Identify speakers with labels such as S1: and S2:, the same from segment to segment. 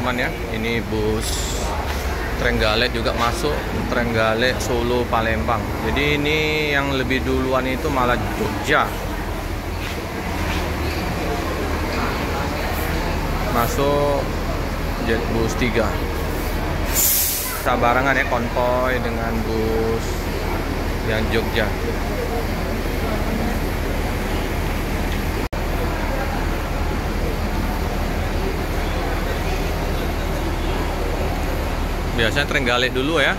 S1: teman-teman ya. Ini bus Trenggalek juga masuk, Trenggalek Solo Palembang. Jadi ini yang lebih duluan itu malah Jogja. Masuk jet bus 3. Sabarangan ya, konvoy dengan bus yang Jogja. Biasanya Trenggalek dulu ya,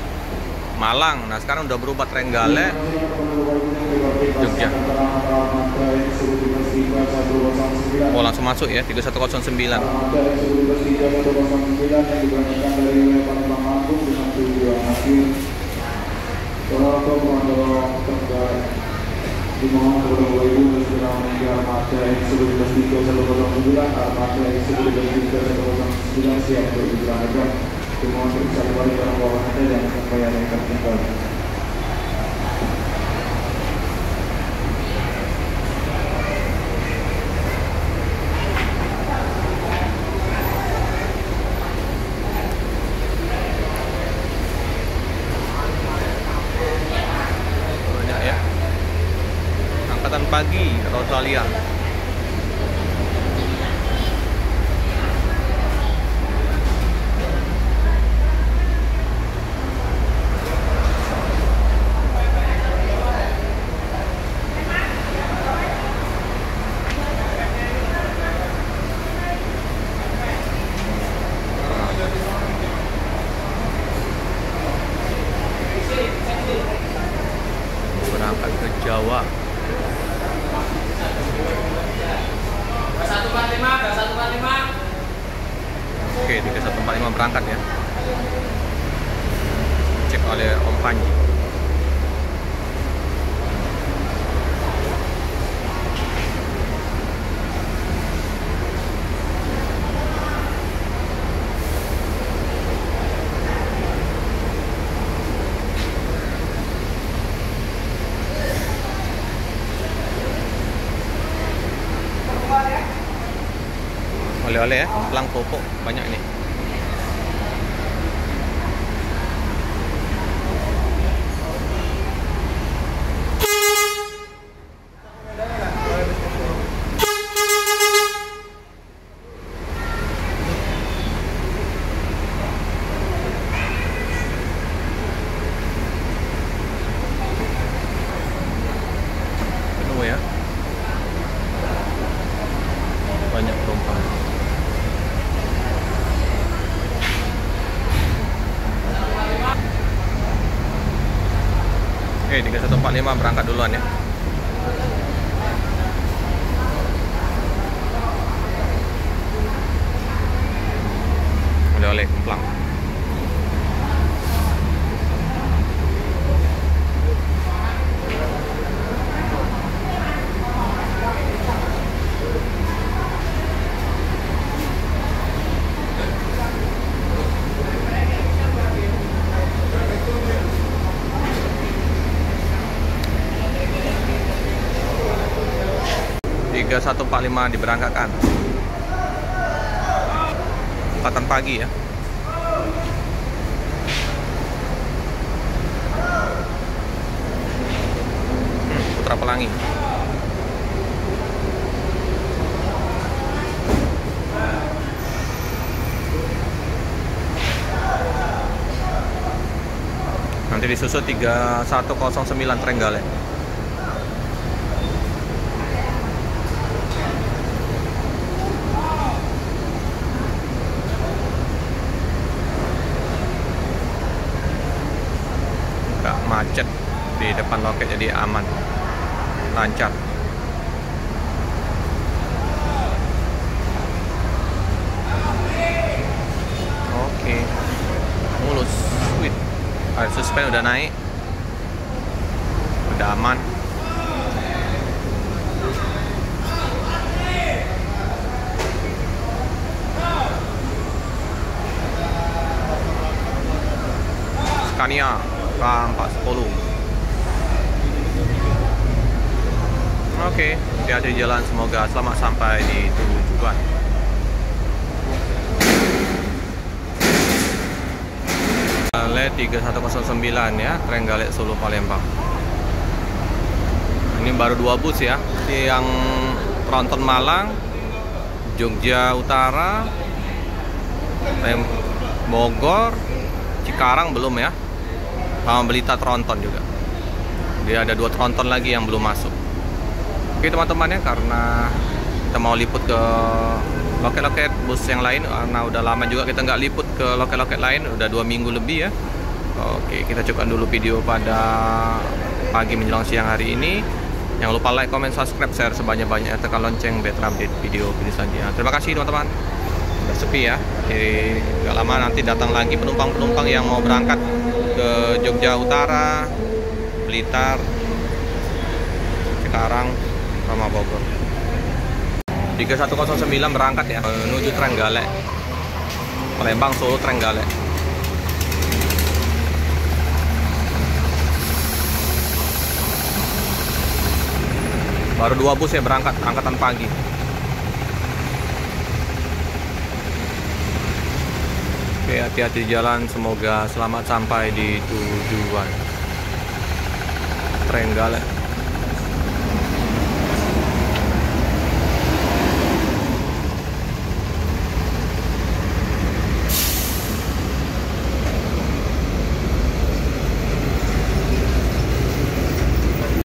S1: Malang. Nah sekarang udah berubah Trenggalek Jogja. Oh langsung masuk ya, 3109.
S2: Dimohon kepada Bapak Ibu segera menaiki armada X113109, armada X113109 siap untuk diberangkatkan. Dimohon periksa kembali barang bawaan Anda dan sampai ada yang tertinggal.
S1: Banyak ya. Angkatan pagi atau Australia. Berangkat ke Jawa.
S3: 145.
S1: Oke, 3145 berangkat ya. Cek oleh Om Panji. Oleh-oleh ya, pelang popok banyak ini. Penuh ya. Banyak penumpang. Oke, 3145 berangkat duluan ya. Oleh-oleh Kemplang. Tiga 3145 diberangkatkan. Angkatan pagi ya. Putra Pelangi. Nanti disusul 3109 Trenggalek. Macet di depan loket, jadi aman, lancar. Oke, mulus, sweet. Air suspend udah naik, udah aman. Scania K410. Oke, hati-hati di jalan, semoga selamat sampai di tujuan. Trenggalek 3109 ya, Trenggalek Solo Palembang. Ini baru 2 bus ya, yang Tronton Malang, Jogja Utara, Bogor, Cikarang belum ya, sama Blitar Tronton juga. Dia ada 2 Tronton lagi yang belum masuk. Oke teman-teman ya, karena kita mau liput ke loket-loket bus yang lain, karena udah lama juga kita nggak liput ke loket-loket lain, udah 2 minggu lebih ya. Oke, kita cukupkan dulu video pada pagi menjelang siang hari ini. Jangan lupa like, comment, subscribe, share sebanyak-banyaknya, tekan lonceng biar update video-video selanjutnya. Terima kasih teman-teman. Udah sepi ya, jadi nggak lama nanti datang lagi penumpang-penumpang yang mau berangkat ke Jogja Utara, Blitar, Cikarang, sama Bogor. 3109 berangkat ya, menuju Trenggalek, Palembang, Solo, Trenggalek. Baru 2 bus ya berangkat, angkatan pagi. Oke, hati-hati jalan, semoga selamat sampai di tujuan Trenggalek.